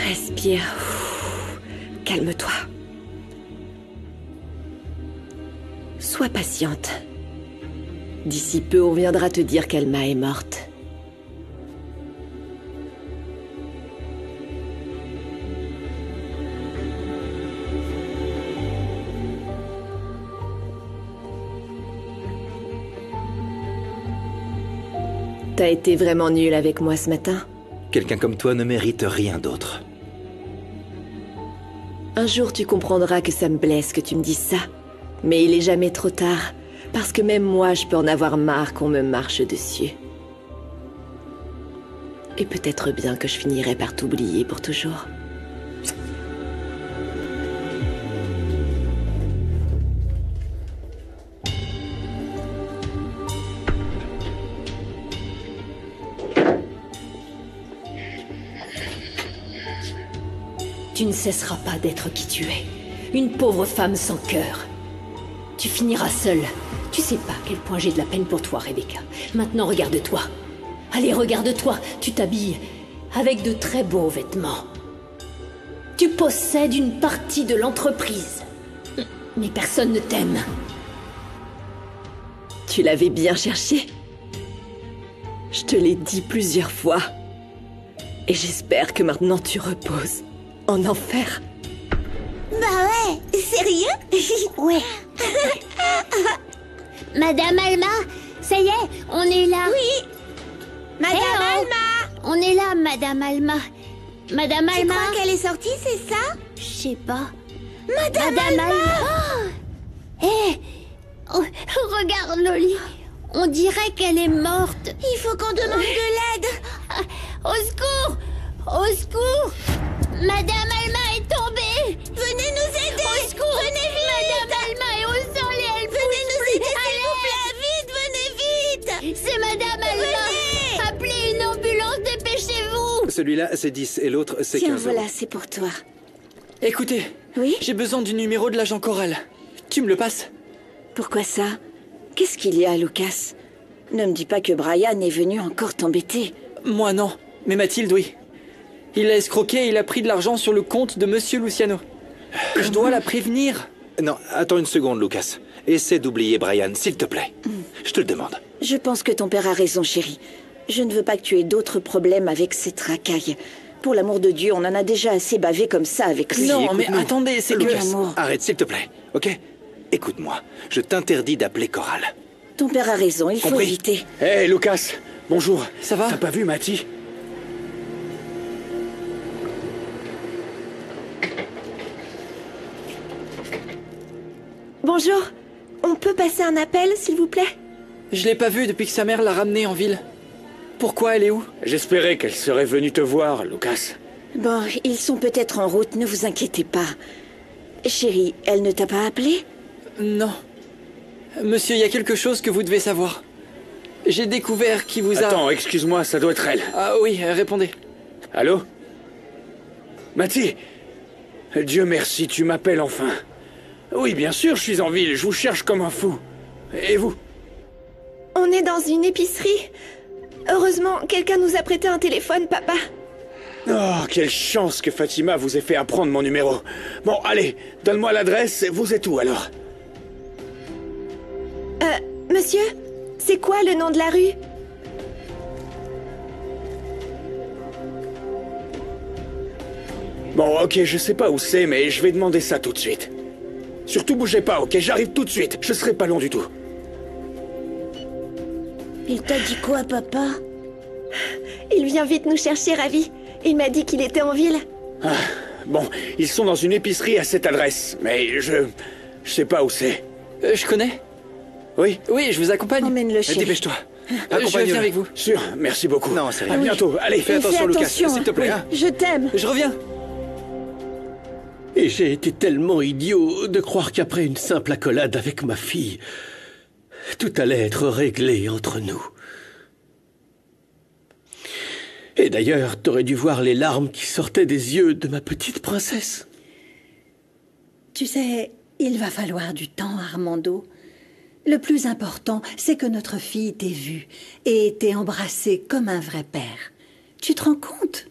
Respire. Calme-toi. Sois patiente. D'ici peu, on viendra te dire qu'Alma est morte. T'as été vraiment nul avec moi ce matin. Quelqu'un comme toi ne mérite rien d'autre. Un jour, tu comprendras que ça me blesse que tu me dises ça. Mais il est jamais trop tard. Parce que même moi, je peux en avoir marre qu'on me marche dessus. Et peut-être bien que je finirai par t'oublier pour toujours. Tu ne cesseras pas d'être qui tu es. Une pauvre femme sans cœur. Tu finiras seule. Tu sais pas à quel point j'ai de la peine pour toi, Rebecca. Maintenant, regarde-toi. Allez, regarde-toi. Tu t'habilles avec de très beaux vêtements. Tu possèdes une partie de l'entreprise. Mais personne ne t'aime. Tu l'avais bien cherché. Je te l'ai dit plusieurs fois. Et j'espère que maintenant tu reposes. En enfer. Bah ouais, sérieux? Ouais. Madame Alma, ça y est, on est là. Oui. Madame Alma. On est là, Madame Alma. Madame Tu Alma. crois qu'elle est sortie, c'est ça? Je sais pas. Madame Alma. Hé, regarde Loli. On dirait qu'elle est morte. Il faut qu'on demande de l'aide. Au secours! Au secours! Madame Alma est tombée! Venez nous aider. Au secours! Venez vite. Madame Alma est au sol et elle Venez bouge nous plus. aider, s'il vous Allez! plaît. Vite, venez vite. C'est Madame Alma! Venez. Appelez une ambulance, dépêchez-vous! Celui-là, c'est 10 et l'autre, c'est 15 Tiens, euros. voilà, c'est pour toi. Écoutez, Oui? j'ai besoin du numéro de l'agent Choral. Tu me le passes? Pourquoi ça? Qu'est-ce qu'il y a, Lucas? Ne me dis pas que Brian est venu encore t'embêter. Moi non, mais Mathilde, oui. Il a escroqué et il a pris de l'argent sur le compte de Monsieur Luciano. Je dois la prévenir. Non, attends une seconde, Lucas. Essaie d'oublier Brian, s'il te plaît. Je te le demande. Je pense que ton père a raison, chérie. Je ne veux pas que tu aies d'autres problèmes avec cette racaille. Pour l'amour de Dieu, on en a déjà assez bavé comme ça avec lui. Non, mais écoute-nous. attendez, c'est que... Lucas, L'amour. arrête, s'il te plaît, ok? Écoute-moi, je t'interdis d'appeler Coral. Ton père a raison, il faut Compris. éviter. Hé, Lucas, bonjour. Ça va? T'as pas vu Matty? Bonjour. On peut passer un appel, s'il vous plaît? Je l'ai pas vue depuis que sa mère l'a ramenée en ville. Pourquoi elle est où? J'espérais qu'elle serait venue te voir, Lucas. Bon, ils sont peut-être en route, ne vous inquiétez pas. Chérie, elle ne t'a pas appelé? Non. Monsieur, il y a quelque chose que vous devez savoir. J'ai découvert qui vous a... Attends, excuse-moi, ça doit être elle. Ah oui, répondez. Allô? Matty? Dieu merci, tu m'appelles enfin. Oui, bien sûr, je suis en ville, je vous cherche comme un fou. Et vous? On est dans une épicerie. Heureusement, quelqu'un nous a prêté un téléphone, papa. Oh, quelle chance que Fatima vous ait fait apprendre mon numéro. Bon, allez, donne-moi l'adresse, vous êtes où alors? Monsieur, c'est quoi le nom de la rue? Bon, ok, je sais pas où c'est, mais je vais demander ça tout de suite. Surtout bougez pas, ok? J'arrive tout de suite, je serai pas long du tout. Il t'a dit quoi, papa? Il vient vite nous chercher, Ravi. Il m'a dit qu'il était en ville. Bon, ils sont dans une épicerie à cette adresse, mais je sais pas où c'est. Je connais. Oui? Oui, je vous accompagne. Emmène-le, chérie. Dépêche-toi. Je viens avec vous. Sûr, merci beaucoup. Non, c'est rien. À bientôt, allez. Fais attention, Lucas, attention, s'il te plaît. hein. Hein. Je t'aime. Je reviens. Et j'ai été tellement idiot de croire qu'après une simple accolade avec ma fille, tout allait être réglé entre nous. Et d'ailleurs, t'aurais dû voir les larmes qui sortaient des yeux de ma petite princesse. Tu sais, il va falloir du temps, Armando. Le plus important, c'est que notre fille t'ait vue et t'ait embrassé comme un vrai père. Tu te rends compte?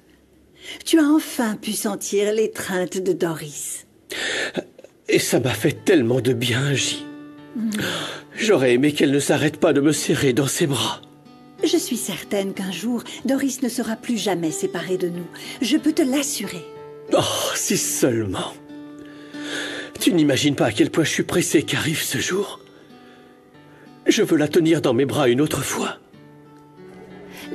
Tu as enfin pu sentir l'étreinte de Doris. Et ça m'a fait tellement de bien, J. J'aurais aimé qu'elle ne s'arrête pas de me serrer dans ses bras. Je suis certaine qu'un jour, Doris ne sera plus jamais séparée de nous. Je peux te l'assurer. Oh, si seulement. Tu n'imagines pas à quel point je suis pressé qu'arrive ce jour. Je veux la tenir dans mes bras une autre fois.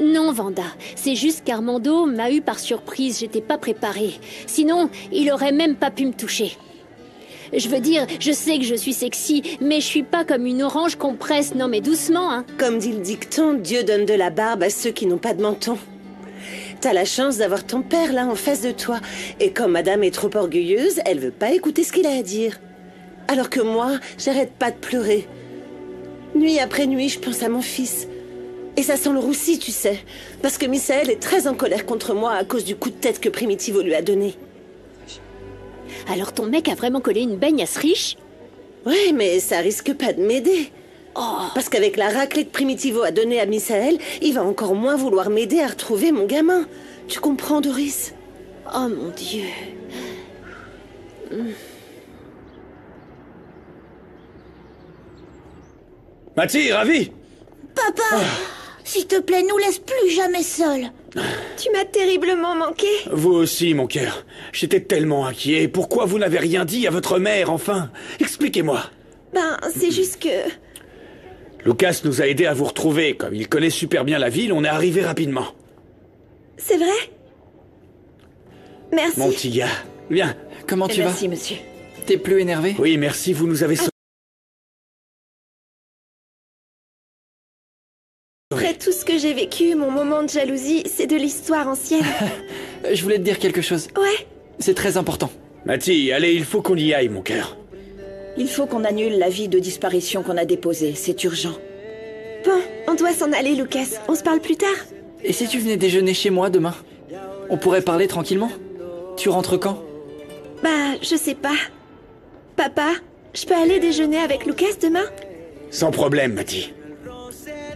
Non, Vanda, c'est juste qu'Armando m'a eu par surprise, j'étais pas préparée. Sinon, il aurait même pas pu me toucher. Je veux dire, je sais que je suis sexy, mais je suis pas comme une orange qu'on presse, non mais doucement, hein. Comme dit le dicton, Dieu donne de la barbe à ceux qui n'ont pas de menton. T'as la chance d'avoir ton père là en face de toi. Et comme madame est trop orgueilleuse, elle veut pas écouter ce qu'il a à dire. Alors que moi, j'arrête pas de pleurer. Nuit après nuit, je pense à mon fils. Et ça sent le roussi, tu sais. Parce que Misaël est très en colère contre moi à cause du coup de tête que Primitivo lui a donné. Alors ton mec a vraiment collé une baigne à ce riche? Ouais, mais ça risque pas de m'aider. Oh. Parce qu'avec la raclée que Primitivo a donnée à Misaël, il va encore moins vouloir m'aider à retrouver mon gamin. Tu comprends, Doris? Oh mon Dieu. Mathie, ravi! Papa, s'il te plaît, nous laisse plus jamais seuls. Tu m'as terriblement manqué. Vous aussi, mon cœur. J'étais tellement inquiet. Pourquoi vous n'avez rien dit à votre mère, enfin? Expliquez-moi. Ben, c'est juste que... Lucas nous a aidés à vous retrouver. Comme il connaît super bien la ville, on est arrivé rapidement. C'est vrai? Merci. Mon petit gars, viens. Comment tu vas? Merci, monsieur. T'es plus énervé? Oui, merci, vous nous avez sauvés. Après tout ce que j'ai vécu, mon moment de jalousie, c'est de l'histoire ancienne. Je voulais te dire quelque chose. Ouais. C'est très important. Mathie, allez, il faut qu'on y aille, mon cœur. Il faut qu'on annule l'avis de disparition qu'on a déposé. C'est urgent. Bon, on doit s'en aller, Lucas. On se parle plus tard. Et si tu venais déjeuner chez moi demain? On pourrait parler tranquillement? Tu rentres quand? Bah, je sais pas. Papa, je peux aller déjeuner avec Lucas demain? Sans problème, Mathie.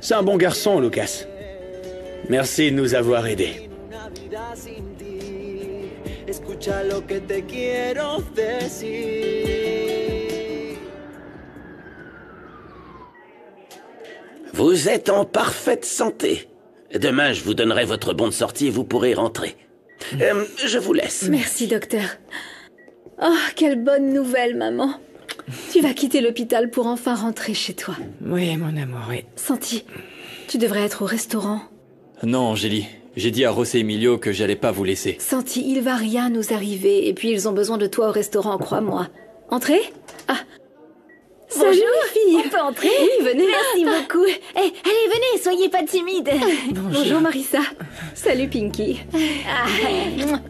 C'est un bon garçon, Lucas. Merci de nous avoir aidés. Vous êtes en parfaite santé. Demain, je vous donnerai votre bon de sortie et vous pourrez rentrer. Je vous laisse. Merci, docteur. Oh, quelle bonne nouvelle, maman. Tu vas quitter l'hôpital pour enfin rentrer chez toi. Oui, mon amour, oui. Santi, tu devrais être au restaurant. Non, Angélie. J'ai dit à Ross et Emilio que j'allais pas vous laisser. Santi, il va rien nous arriver. Et puis, ils ont besoin de toi au restaurant, crois-moi. Entrez? Ah. Salut, les filles. On peut entrer? Oui, venez. Merci beaucoup. Eh, allez, venez, soyez pas timides. Bonjour, Marissa. Salut, Pinky.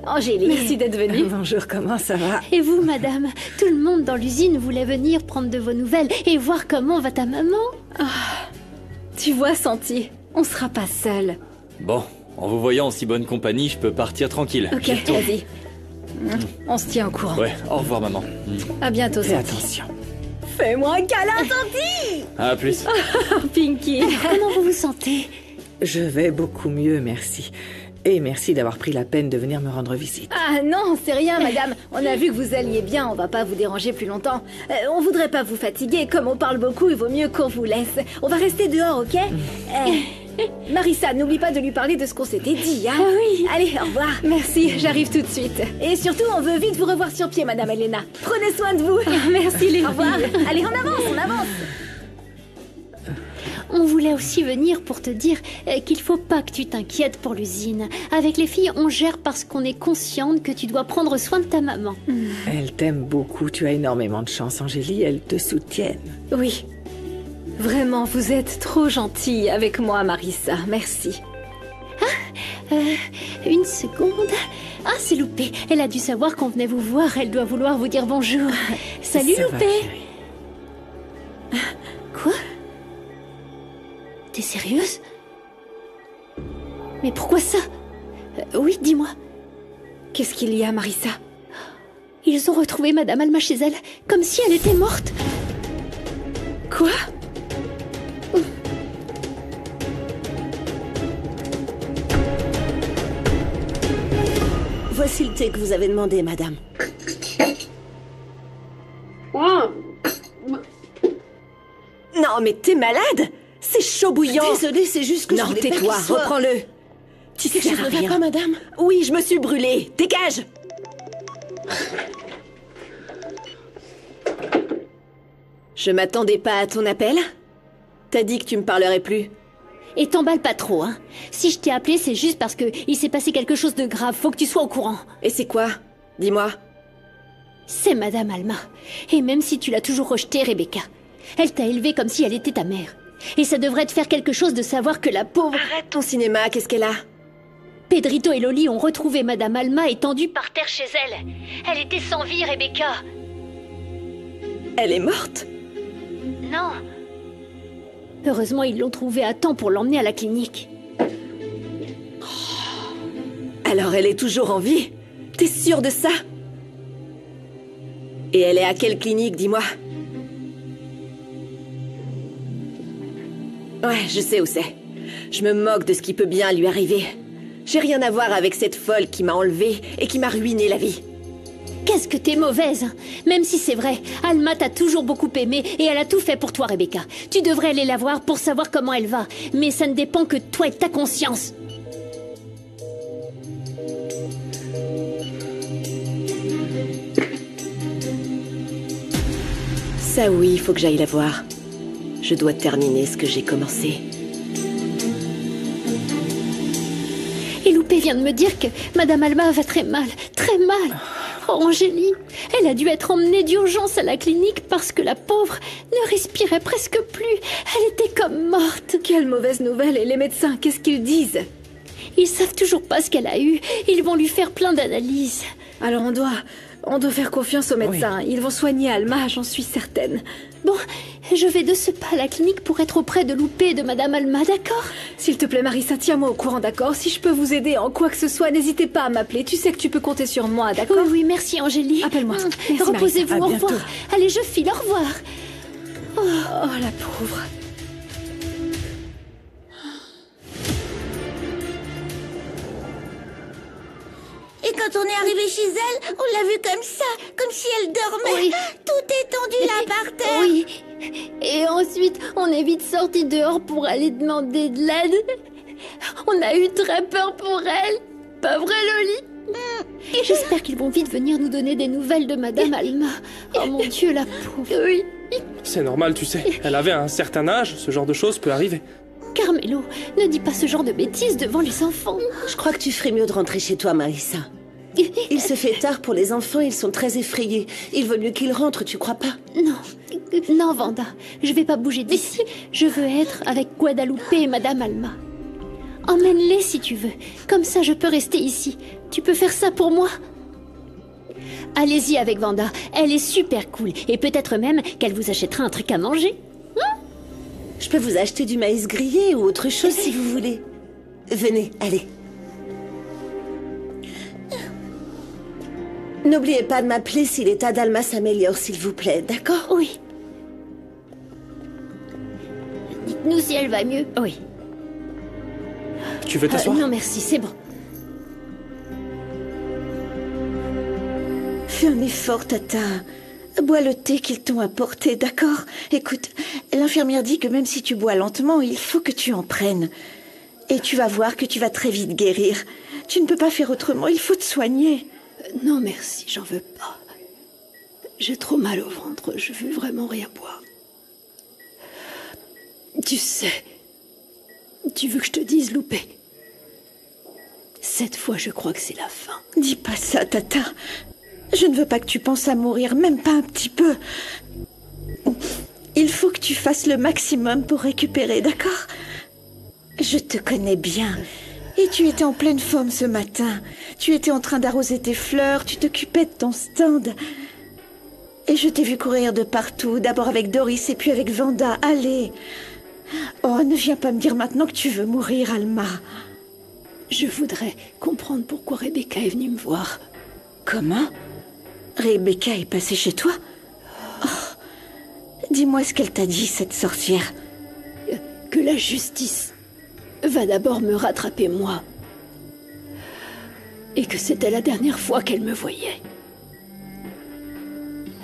Angélie. Merci d'être venue. Bonjour, comment ça va? Et vous, madame? Tout le monde dans l'usine voulait venir prendre de vos nouvelles et voir comment va ta maman. Tu vois, Santi, on sera pas seuls. Bon, en vous voyant en si bonne compagnie, je peux partir tranquille. Ok, J'y retourne. vas-y. On se tient au courant. Ouais, au revoir, maman. À bientôt, Fais Santi. attention. Fais-moi un câlin, Santi. À plus. Pinky, comment vous vous sentez? Je vais beaucoup mieux, merci. Et merci d'avoir pris la peine de venir me rendre visite. Ah non, c'est rien, madame. On a vu que vous alliez bien, on va pas vous déranger plus longtemps. On voudrait pas vous fatiguer, comme on parle beaucoup, il vaut mieux qu'on vous laisse. On va rester dehors, ok? Marissa, n'oublie pas de lui parler de ce qu'on s'était dit, hein? Oui. Allez, au revoir. Merci, j'arrive tout de suite. Et surtout, on veut vite vous revoir sur pied, madame Elena. Prenez soin de vous. Merci, les filles. Au revoir. Allez, on avance, on avance. On voulait aussi venir pour te dire qu'il faut pas que tu t'inquiètes pour l'usine. Avec les filles, on gère parce qu'on est consciente que tu dois prendre soin de ta maman. Elle t'aime beaucoup, tu as énormément de chance, Angélie, elles te soutiennent. Oui. Vraiment, vous êtes trop gentille avec moi, Marissa. Merci. Une seconde. Ah, c'est Loupé. Elle a dû savoir qu'on venait vous voir. Elle doit vouloir vous dire bonjour. Salut, Ça va, Loupé. chérie. Quoi? T'es sérieuse? Mais pourquoi ça? Oui, dis-moi. Qu'est-ce qu'il y a, Marissa? Ils ont retrouvé Madame Alma chez elle, comme si elle était morte. Quoi? Voici le thé que vous avez demandé, madame. Non, mais t'es malade? C'est chaud bouillant. Désolée, c'est juste que je Non, voulais pas tais-toi, qu'il soit- reprends-le. Tu Quelque sers chose à ne va rien. pas, madame? Oui, je me suis brûlée. Dégage. Je m'attendais pas à ton appel. T'as dit que tu me parlerais plus. Et t'emballe pas trop, hein. Si je t'ai appelé, c'est juste parce que il s'est passé quelque chose de grave. Faut que tu sois au courant. Et c'est quoi? Dis-moi. C'est Madame Alma. Et même si tu l'as toujours rejetée, Rebecca, elle t'a élevée comme si elle était ta mère. Et ça devrait te faire quelque chose de savoir que la pauvre... Arrête ton cinéma, qu'est-ce qu'elle a? Pedrito et Loli ont retrouvé Madame Alma étendue par terre chez elle. Elle était sans vie, Rebecca. Elle est morte? Non. Heureusement, ils l'ont trouvée à temps pour l'emmener à la clinique. Alors elle est toujours en vie? T'es sûre de ça? Et elle est à quelle clinique, dis-moi? Ouais, je sais où c'est. Je me moque de ce qui peut bien lui arriver. J'ai rien à voir avec cette folle qui m'a enlevée et qui m'a ruiné la vie. Qu'est-ce que t'es mauvaise? Même si c'est vrai, Alma t'a toujours beaucoup aimé et elle a tout fait pour toi, Rebecca. Tu devrais aller la voir pour savoir comment elle va. Mais ça ne dépend que de toi et de ta conscience. Ça oui, il faut que j'aille la voir. Je dois terminer ce que j'ai commencé. Et Loupé vient de me dire que Madame Alma va très mal, très mal. Oh, Angélie, elle a dû être emmenée d'urgence à la clinique parce que la pauvre ne respirait presque plus. Elle était comme morte. Quelle mauvaise nouvelle. Et les médecins, qu'est-ce qu'ils disent? Ils savent toujours pas ce qu'elle a eu. Ils vont lui faire plein d'analyses. Alors on doit faire confiance aux médecins. Ils vont soigner Alma, j'en suis certaine. Bon, je vais de ce pas à la clinique pour être auprès de Loupé et de Madame Alma, d'accord? S'il te plaît, Marissa, tiens-moi au courant, d'accord? Si je peux vous aider en quoi que ce soit, n'hésitez pas à m'appeler. Tu sais que tu peux compter sur moi, d'accord? Oui, oui, merci Angélie. Appelle-moi. Merci, Reposez-vous, Marissa. au revoir. Allez, je file, au revoir. Oh, la pauvre. Et quand on est arrivé chez elle, on l'a vue comme ça, comme si elle dormait. Oui. Tout étendu là par terre. Oui. Et ensuite, on est vite sorti dehors pour aller demander de l'aide. On a eu très peur pour elle. Pas vrai, Loli? J'espère qu'ils vont vite venir nous donner des nouvelles de Madame Alma. Oh mon Dieu, la pauvre. Oui. C'est normal, tu sais. Elle avait un certain âge, ce genre de choses peut arriver. Carmelo, ne dis pas ce genre de bêtises devant les enfants. Je crois que tu ferais mieux de rentrer chez toi, Marissa. Il se fait tard pour les enfants, ils sont très effrayés. Il vaut mieux qu'ils rentrent, tu crois pas? Non, Vanda, je vais pas bouger d'ici. Je veux être avec Guadalupe et Madame Alma. Emmène-les si tu veux. Comme ça, je peux rester ici. Tu peux faire ça pour moi? Allez-y avec Vanda. Elle est super cool. Et peut-être même qu'elle vous achètera un truc à manger. Je peux vous acheter du maïs grillé ou autre chose si vous voulez. Venez, allez. N'oubliez pas de m'appeler si l'état d'Alma s'améliore, s'il vous plaît, d'accord? Oui. Dites-nous si elle va mieux. Oui. Tu veux t'asseoir? Non, merci, c'est bon. Fais un effort, Tata. Bois le thé qu'ils t'ont apporté, d'accord? Écoute, l'infirmière dit que même si tu bois lentement, il faut que tu en prennes. Et tu vas voir que tu vas très vite guérir. Tu ne peux pas faire autrement, il faut te soigner. Non, merci, j'en veux pas. J'ai trop mal au ventre, je veux vraiment rien boire. Tu sais, tu veux que je te dise, Loupé? Cette fois, je crois que c'est la fin. Dis pas ça, Tata. Je ne veux pas que tu penses à mourir, même pas un petit peu. Il faut que tu fasses le maximum pour récupérer, d'accord? Je te connais bien. Et tu étais en pleine forme ce matin. Tu étais en train d'arroser tes fleurs, tu t'occupais de ton stand. Et je t'ai vu courir de partout, d'abord avec Doris et puis avec Vanda. Allez. Oh, ne viens pas me dire maintenant que tu veux mourir, Alma. Je voudrais comprendre pourquoi Rebecca est venue me voir. Comment? Rebecca est passée chez toi? Oh. Dis-moi ce qu'elle t'a dit, cette sorcière. Que la justice va d'abord me rattraper, moi. et que c'était la dernière fois qu'elle me voyait.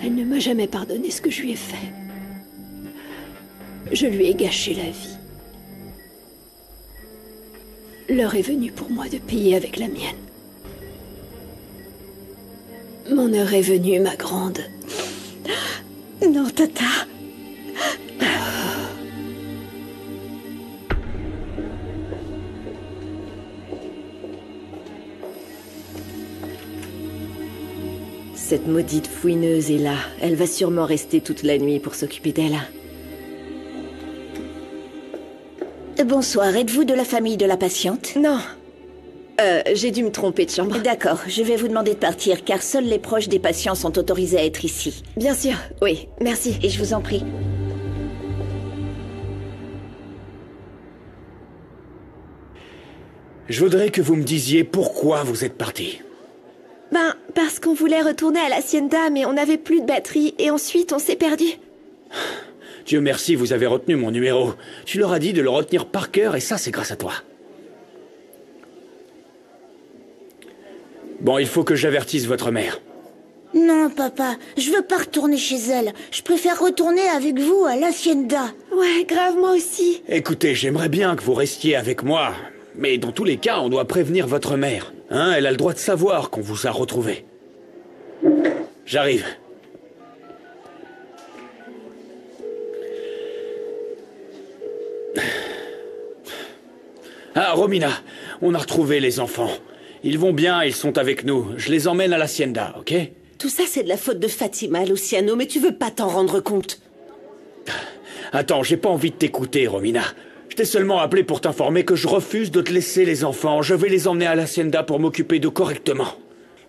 Elle ne m'a jamais pardonné ce que je lui ai fait. Je lui ai gâché la vie. L'heure est venue pour moi de payer avec la mienne. Mon heure est venue, ma grande. Non, Tata. Cette maudite fouineuse est là. Elle va sûrement rester toute la nuit pour s'occuper d'elle. Bonsoir, êtes-vous de la famille de la patiente? Non. J'ai dû me tromper de chambre. D'accord, je vais vous demander de partir, car seuls les proches des patients sont autorisés à être ici. Bien sûr, oui, merci. Et je vous en prie. Je voudrais que vous me disiez pourquoi vous êtes parti. Ben, parce qu'on voulait retourner à l'Hacienda, mais on n'avait plus de batterie, et ensuite on s'est perdu. Dieu merci, vous avez retenu mon numéro. Tu leur as dit de le retenir par cœur, et ça, c'est grâce à toi. Bon, il faut que j'avertisse votre mère. Non, papa, je veux pas retourner chez elle. Je préfère retourner avec vous à l'Hacienda. Ouais, grave, moi aussi. Écoutez, j'aimerais bien que vous restiez avec moi, mais dans tous les cas, on doit prévenir votre mère. Hein, elle a le droit de savoir qu'on vous a retrouvé. J'arrive. Ah, Romina, on a retrouvé les enfants. Ils vont bien, ils sont avec nous. Je les emmène à l'Hacienda, ok? Tout ça, c'est de la faute de Fatima, Luciano, mais tu veux pas t'en rendre compte. Attends, j'ai pas envie de t'écouter, Romina. Je t'ai seulement appelé pour t'informer que je refuse de te laisser les enfants. Je vais les emmener à l'Hacienda pour m'occuper d'eux correctement.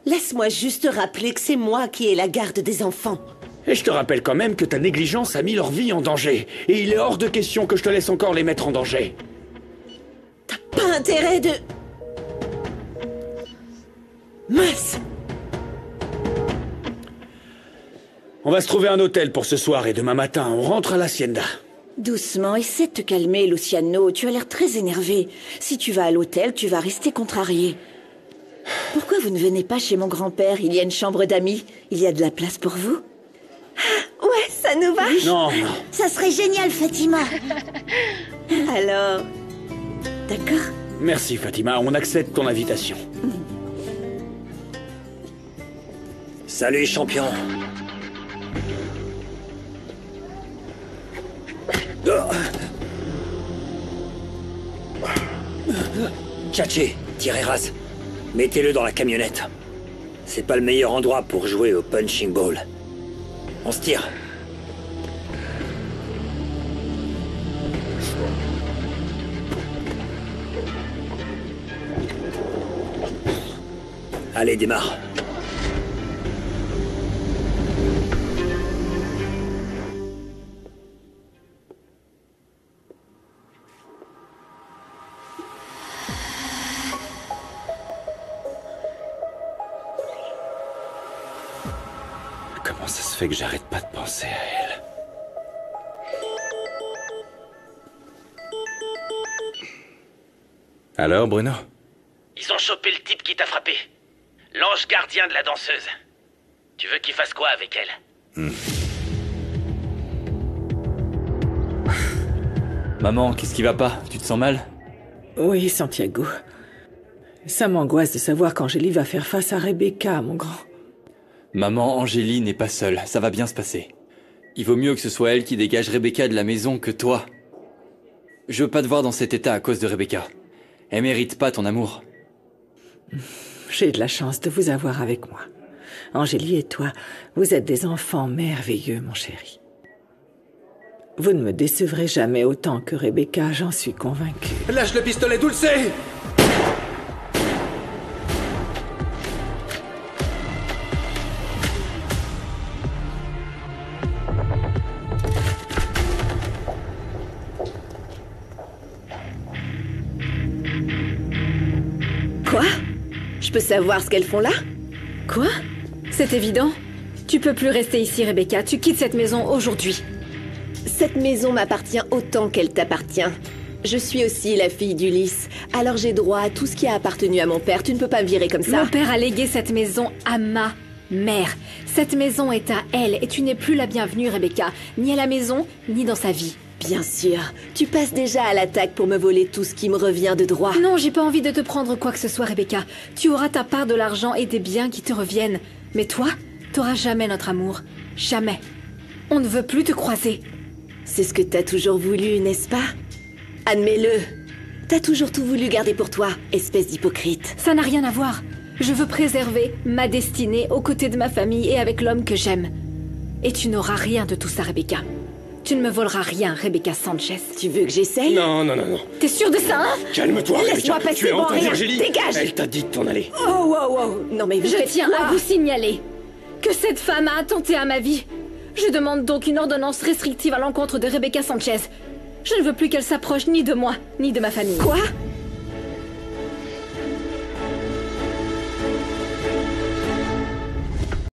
Laisse-moi juste te rappeler que c'est moi qui ai la garde des enfants. Et je te rappelle quand même que ta négligence a mis leur vie en danger. Et il est hors de question que je te laisse encore les mettre en danger. T'as pas intérêt de... Mince! On va se trouver un hôtel pour ce soir et demain matin, on rentre à l'Hacienda. Doucement, essaie de te calmer, Luciano. Tu as l'air très énervé. Si tu vas à l'hôtel, tu vas rester contrarié. Pourquoi vous ne venez pas chez mon grand-père? Il y a une chambre d'amis. Il y a de la place pour vous. Ouais, ça nous va? Non, non. Ça serait génial, Fatima. Alors... D'accord. Merci, Fatima, on accepte ton invitation. Salut, champion. Tchatché, Tireras, mettez-le dans la camionnette. C'est pas le meilleur endroit pour jouer au punching ball. On se tire. Allez, démarre. Comment ça se fait que j'arrête pas de penser à elle? Alors, Bruno? Ils ont chopé le type qui t'a frappé. L'ange gardien de la danseuse. Tu veux qu'il fasse quoi avec elle? Maman, qu'est-ce qui va pas? Tu te sens mal? Oui, Santiago. Ça m'angoisse de savoir qu'Angélie va faire face à Rebecca, mon grand. Maman, Angélie n'est pas seule, ça va bien se passer. Il vaut mieux que ce soit elle qui dégage Rebecca de la maison que toi. Je veux pas te voir dans cet état à cause de Rebecca. Elle mérite pas ton amour. J'ai de la chance de vous avoir avec moi. Angélie et toi, vous êtes des enfants merveilleux, mon chéri. Vous ne me décevrez jamais autant que Rebecca, j'en suis convaincue. Lâche le pistolet, Dulce! Quoi? Je peux savoir ce qu'elles font là? Quoi? C'est évident. Tu peux plus rester ici, Rebecca. Tu quittes cette maison aujourd'hui. Cette maison m'appartient autant qu'elle t'appartient. Je suis aussi la fille d'Ulysse, alors j'ai droit à tout ce qui a appartenu à mon père. Tu ne peux pas me virer comme ça. Mon père a légué cette maison à ma mère. Cette maison est à elle et tu n'es plus la bienvenue, Rebecca. Ni à la maison, ni dans sa vie. Bien sûr, tu passes déjà à l'attaque pour me voler tout ce qui me revient de droit. Non, j'ai pas envie de te prendre quoi que ce soit, Rebecca. Tu auras ta part de l'argent et des biens qui te reviennent. Mais toi, t'auras jamais notre amour. Jamais. On ne veut plus te croiser. C'est ce que t'as toujours voulu, n'est-ce pas? Admets-le. T'as toujours tout voulu garder pour toi, espèce d'hypocrite. Ça n'a rien à voir. Je veux préserver ma destinée aux côtés de ma famille et avec l'homme que j'aime. Et tu n'auras rien de tout ça, Rebecca. Tu ne me voleras rien, Rebecca Sanchez. Tu veux que j'essaye? Non, non, non, non. T'es sûre de ça, hein? Calme-toi, Laisse-moi Rebecca. passer, Tu as bon, entendu rien. Angélie? Dégage. Elle t'a dit de t'en aller. Oh, wow, wow. Non mais Je tiens à vous signaler que cette femme a attenté à ma vie. Je demande donc une ordonnance restrictive à l'encontre de Rebecca Sanchez. Je ne veux plus qu'elle s'approche ni de moi, ni de ma famille. Quoi?